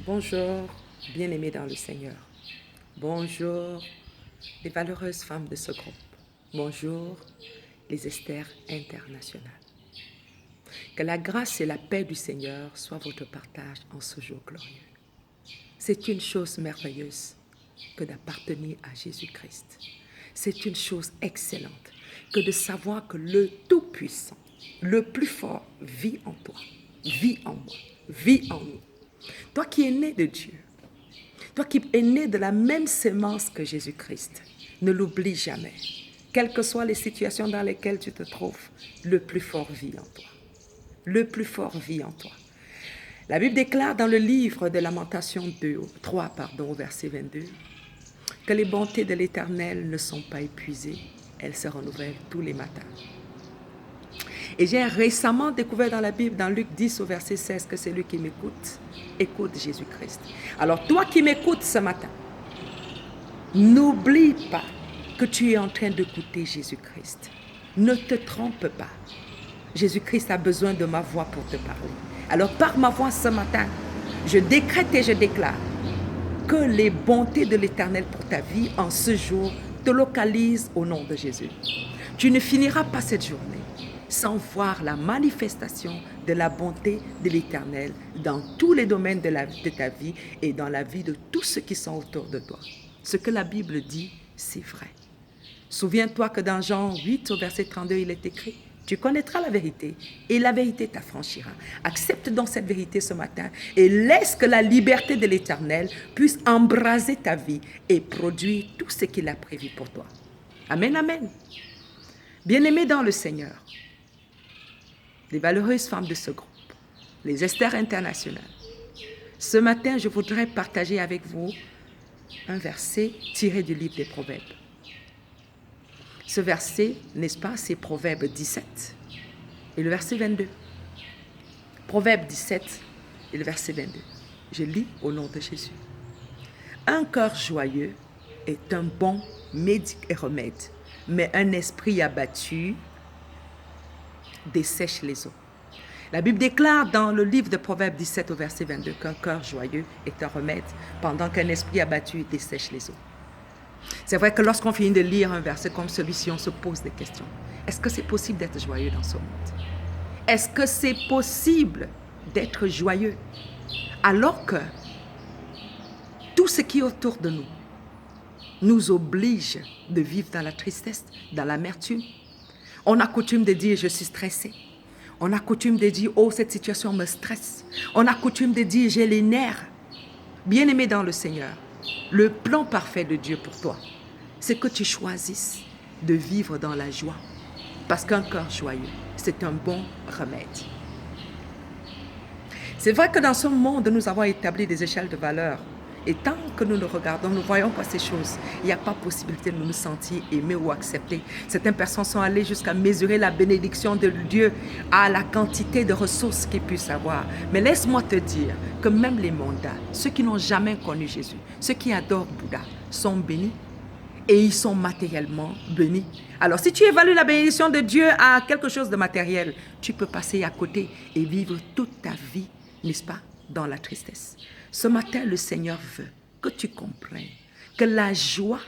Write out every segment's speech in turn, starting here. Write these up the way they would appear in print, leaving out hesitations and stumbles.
Bonjour, bien-aimés dans le Seigneur. Bonjour, les valeureuses femmes de ce groupe. Bonjour, les Esther internationales. Que la grâce et la paix du Seigneur soient votre partage en ce jour glorieux. C'est une chose merveilleuse que d'appartenir à Jésus-Christ. C'est une chose excellente que de savoir que le Tout-Puissant, le plus fort, vit en toi, vit en moi, vit en nous. Toi qui es né de Dieu, toi qui es né de la même sémence que Jésus-Christ, ne l'oublie jamais. Quelles que soient les situations dans lesquelles tu te trouves, le plus fort vit en toi. Le plus fort vit en toi. La Bible déclare dans le livre de Lamentations 3, au verset 22, que les bontés de l'Éternel ne sont pas épuisées, elles se renouvellent tous les matins. Et j'ai récemment découvert dans la Bible, dans Luc 10 au verset 16, que celui qui m'écoute, écoute Jésus-Christ. Alors toi qui m'écoutes ce matin, n'oublie pas que tu es en train d'écouter Jésus-Christ. Ne te trompe pas. Jésus-Christ a besoin de ma voix pour te parler. Alors par ma voix ce matin, je décrète et je déclare que les bontés de l'Éternel pour ta vie en ce jour te localisent au nom de Jésus. Tu ne finiras pas cette journée sans voir la manifestation de la bonté de l'Éternel dans tous les domaines de ta vie et dans la vie de tous ceux qui sont autour de toi. Ce que la Bible dit, c'est vrai. Souviens-toi que dans Jean 8 au verset 32, il est écrit: tu connaîtras la vérité et la vérité t'affranchira. Accepte donc cette vérité ce matin et laisse que la liberté de l'Éternel puisse embraser ta vie et produire tout ce qu'il a prévu pour toi. Amen, amen. Bien-aimés dans le Seigneur, les valeureuses femmes de ce groupe, les Esther internationales, ce matin, je voudrais partager avec vous un verset tiré du livre des Proverbes. Ce verset, n'est-ce pas, c'est Proverbe 17 et le verset 22. Proverbe 17 et le verset 22. Je lis au nom de Jésus. Un cœur joyeux est un bon remède, mais un esprit abattu dessèche les eaux. La Bible déclare dans le livre de Proverbe 17 au verset 22 qu'un cœur joyeux est un remède, pendant qu'un esprit abattu dessèche les eaux. C'est vrai que lorsqu'on finit de lire un verset comme celui-ci, on se pose des questions. Est-ce que c'est possible d'être joyeux dans ce monde? Est-ce que c'est possible d'être joyeux alors que tout ce qui est autour de nous nous oblige de vivre dans la tristesse, dans l'amertume? On a coutume de dire « je suis stressé ». On a coutume de dire « oh, cette situation me stresse ». On a coutume de dire « j'ai les nerfs ». Bien-aimé dans le Seigneur, le plan parfait de Dieu pour toi, c'est que tu choisisses de vivre dans la joie. Parce qu'un cœur joyeux, c'est un bon remède. C'est vrai que dans ce monde, nous avons établi des échelles de valeur. Et tant que nous le regardons, nous ne voyons pas ces choses. Il n'y a pas possibilité de nous sentir aimés ou acceptés. Certaines personnes sont allées jusqu'à mesurer la bénédiction de Dieu à la quantité de ressources qu'ils puissent avoir. Mais laisse-moi te dire que même les mondains, ceux qui n'ont jamais connu Jésus, ceux qui adorent Bouddha, sont bénis. Et ils sont matériellement bénis. Alors, si tu évalues la bénédiction de Dieu à quelque chose de matériel, tu peux passer à côté et vivre toute ta vie, n'est-ce pas, dans la tristesse. Ce matin, le Seigneur veut que tu comprennes que la joie,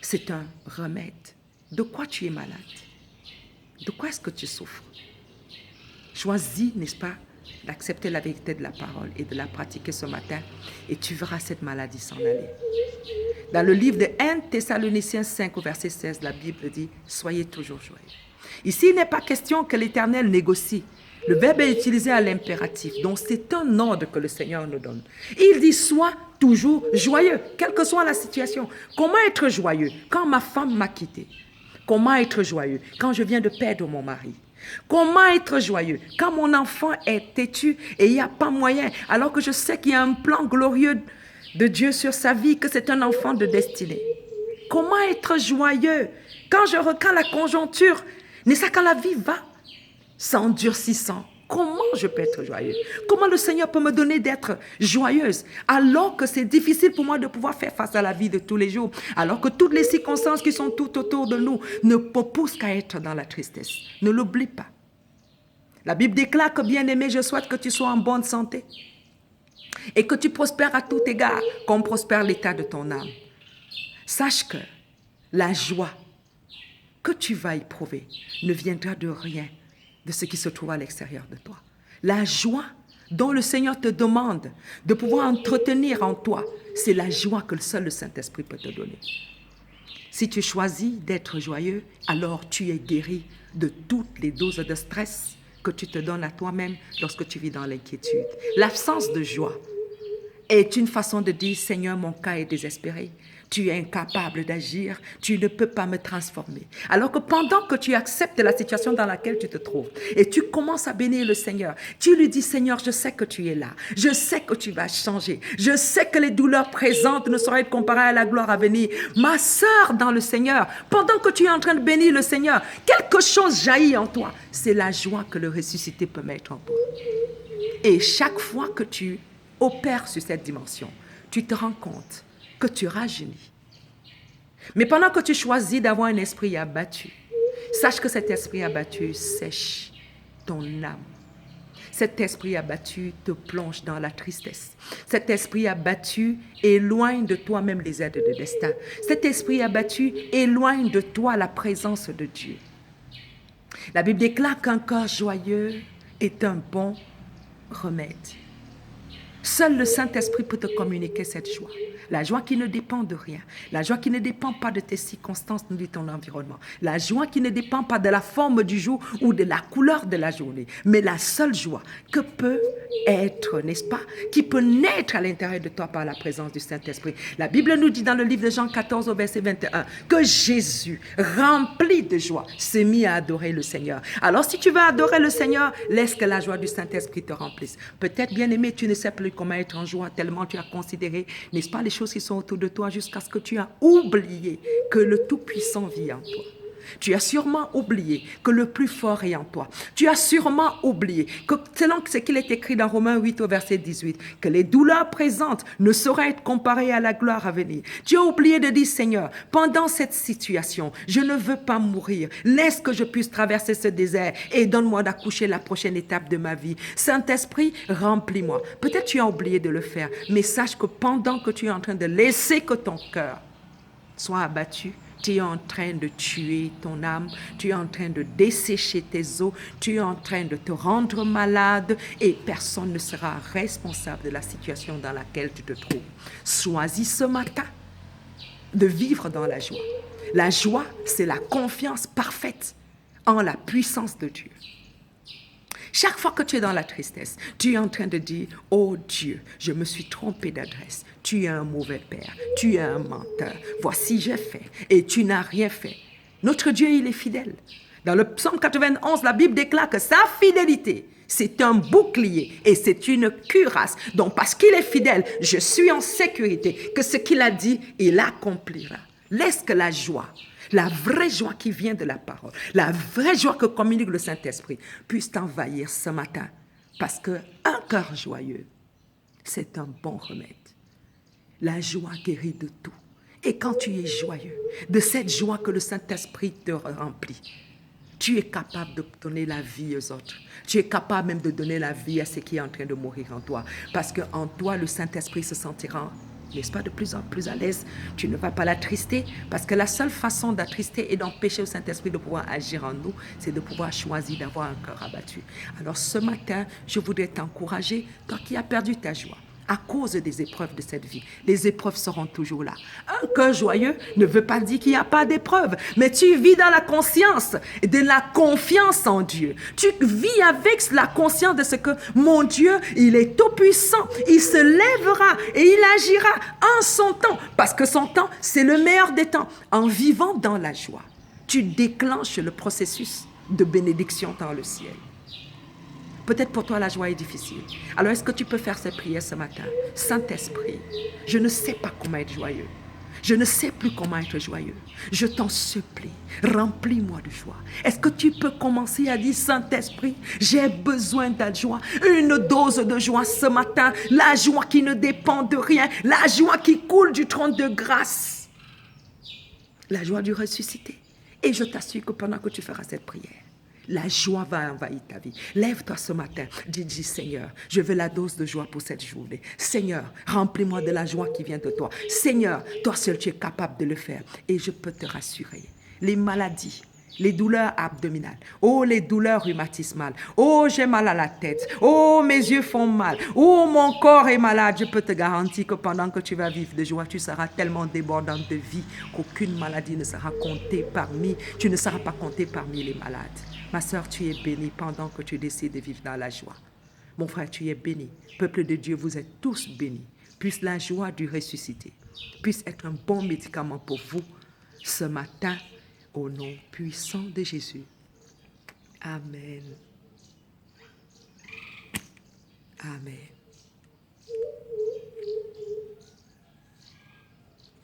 c'est un remède. De quoi tu es malade? De quoi est-ce que tu souffres? Choisis, n'est-ce pas, d'accepter la vérité de la parole et de la pratiquer ce matin et tu verras cette maladie s'en aller. Dans le livre de 1 Thessaloniciens 5 au verset 16, la Bible dit « Soyez toujours joyeux ». Ici, il n'est pas question que l'Éternel négocie. Le verbe est utilisé à l'impératif, donc c'est un ordre que le Seigneur nous donne. Il dit « Sois toujours joyeux », quelle que soit la situation. Comment être joyeux quand ma femme m'a quitté? Comment être joyeux quand je viens de perdre mon mari? Comment être joyeux quand mon enfant est têtu et il n'y a pas moyen, alors que je sais qu'il y a un plan glorieux de Dieu sur sa vie, que c'est un enfant de destinée? Comment être joyeux quand la conjoncture, n'est-ce pas, quand la vie va s'endurcissant? Comment je peux être joyeux? Comment le Seigneur peut me donner d'être joyeuse alors que c'est difficile pour moi de pouvoir faire face à la vie de tous les jours, alors que toutes les circonstances qui sont tout autour de nous ne poussent qu'à être dans la tristesse? Ne l'oublie pas. La Bible déclare que, bien-aimé, je souhaite que tu sois en bonne santé et que tu prospères à tout égard, comme prospère l'état de ton âme. Sache que la joie que tu vas éprouver ne viendra de rien de ce qui se trouve à l'extérieur de toi. La joie dont le Seigneur te demande de pouvoir entretenir en toi, c'est la joie que seul le Saint-Esprit peut te donner. Si tu choisis d'être joyeux, alors tu es guéri de toutes les doses de stress que tu te donnes à toi-même lorsque tu vis dans l'inquiétude. L'absence de joie est une façon de dire, Seigneur, mon cas est désespéré. Tu es incapable d'agir, tu ne peux pas me transformer. Alors que pendant que tu acceptes la situation dans laquelle tu te trouves et tu commences à bénir le Seigneur, tu lui dis, Seigneur, je sais que tu es là, je sais que tu vas changer, je sais que les douleurs présentes ne sauraient être comparées à la gloire à venir. Ma sœur dans le Seigneur, pendant que tu es en train de bénir le Seigneur, quelque chose jaillit en toi. C'est la joie que le ressuscité peut mettre en toi. Et chaque fois que tu opères sur cette dimension, tu te rends compte que tu rajeunis. Mais pendant que tu choisis d'avoir un esprit abattu, sache que cet esprit abattu sèche ton âme. Cet esprit abattu te plonge dans la tristesse. Cet esprit abattu éloigne de toi-même les aides de destin. Cet esprit abattu éloigne de toi la présence de Dieu. La Bible déclare qu'un cœur joyeux est un bon remède. Seul le Saint-Esprit peut te communiquer cette joie. La joie qui ne dépend de rien. La joie qui ne dépend pas de tes circonstances ni de ton environnement. La joie qui ne dépend pas de la forme du jour ou de la couleur de la journée. Mais la seule joie que peut être, n'est-ce pas, qui peut naître à l'intérieur de toi par la présence du Saint-Esprit. La Bible nous dit dans le livre de Jean 14 au verset 21 que Jésus, rempli de joie, s'est mis à adorer le Seigneur. Alors si tu veux adorer le Seigneur, laisse que la joie du Saint-Esprit te remplisse. Peut-être, bien-aimé, tu ne sais plus comment être en joie tellement tu as considéré, n'est-ce pas, les choses qui sont autour de toi jusqu'à ce que tu as oublié que le Tout-Puissant vit en toi. Tu as sûrement oublié que le plus fort est en toi. Tu as sûrement oublié que, selon ce qu'il est écrit dans Romains 8 au verset 18, que les douleurs présentes ne sauraient être comparées à la gloire à venir. Tu as oublié de dire, Seigneur, pendant cette situation, je ne veux pas mourir. Laisse que je puisse traverser ce désert et donne-moi d'accoucher la prochaine étape de ma vie. Saint-Esprit, remplis-moi. Peut-être tu as oublié de le faire, mais sache que pendant que tu es en train de laisser que ton cœur soit abattu, tu es en train de tuer ton âme, tu es en train de dessécher tes os, tu es en train de te rendre malade et personne ne sera responsable de la situation dans laquelle tu te trouves. Choisis ce matin de vivre dans la joie. La joie, c'est la confiance parfaite en la puissance de Dieu. Chaque fois que tu es dans la tristesse, tu es en train de dire, oh Dieu, je me suis trompé d'adresse. Tu es un mauvais père, tu es un menteur. Voici, j'ai fait et tu n'as rien fait. Notre Dieu, il est fidèle. Dans le psaume 91, la Bible déclare que sa fidélité, c'est un bouclier et c'est une cuirasse. Donc, parce qu'il est fidèle, je suis en sécurité, que ce qu'il a dit, il accomplira. Laisse que la joie, la vraie joie qui vient de la parole, la vraie joie que communique le Saint-Esprit puisse t'envahir ce matin. Parce qu'un cœur joyeux, c'est un bon remède. La joie guérit de tout. Et quand tu es joyeux, de cette joie que le Saint-Esprit te remplit, tu es capable de donner la vie aux autres. Tu es capable même de donner la vie à ce qui est en train de mourir en toi. Parce qu'en toi, le Saint-Esprit se sentira, n'est-ce pas, de plus en plus à l'aise. Tu ne vas pas l'attrister, parce que la seule façon d'attrister et d'empêcher au Saint-Esprit de pouvoir agir en nous, c'est de pouvoir choisir d'avoir un cœur abattu. Alors ce matin, je voudrais t'encourager, toi qui as perdu ta joie, à cause des épreuves de cette vie. Les épreuves seront toujours là. Un cœur joyeux ne veut pas dire qu'il n'y a pas d'épreuves, mais tu vis dans la conscience et de la confiance en Dieu. Tu vis avec la conscience de ce que mon Dieu, il est tout puissant. Il se lèvera et il agira en son temps, parce que son temps, c'est le meilleur des temps. En vivant dans la joie, tu déclenches le processus de bénédiction dans le ciel. Peut-être pour toi, la joie est difficile. Alors, est-ce que tu peux faire cette prière ce matin? Saint-Esprit, je ne sais pas comment être joyeux. Je ne sais plus comment être joyeux. Je t'en supplie, remplis-moi de joie. Est-ce que tu peux commencer à dire, Saint-Esprit, j'ai besoin de la joie, une dose de joie ce matin, la joie qui ne dépend de rien, la joie qui coule du trône de grâce, la joie du ressuscité. Et je t'assure que pendant que tu feras cette prière, La joie va envahir ta vie. Lève-toi ce matin. Dis, Seigneur, je veux la dose de joie pour cette journée. Seigneur, remplis-moi de la joie qui vient de toi. Seigneur, toi seul, tu es capable de le faire. Et je peux te rassurer. Les maladies, les douleurs abdominales, oh les douleurs rhumatismales, oh j'ai mal à la tête, oh mes yeux font mal, oh mon corps est malade, je peux te garantir que pendant que tu vas vivre de joie, tu seras tellement débordante de vie qu'aucune maladie ne sera comptée tu ne seras pas compté parmi les malades. Ma soeur, tu es bénie pendant que tu décides de vivre dans la joie. Mon frère, tu es béni. Peuple de Dieu, vous êtes tous bénis. Puisse la joie du ressuscité puisse être un bon médicament pour vous ce matin. Au nom puissant de Jésus. Amen. Amen.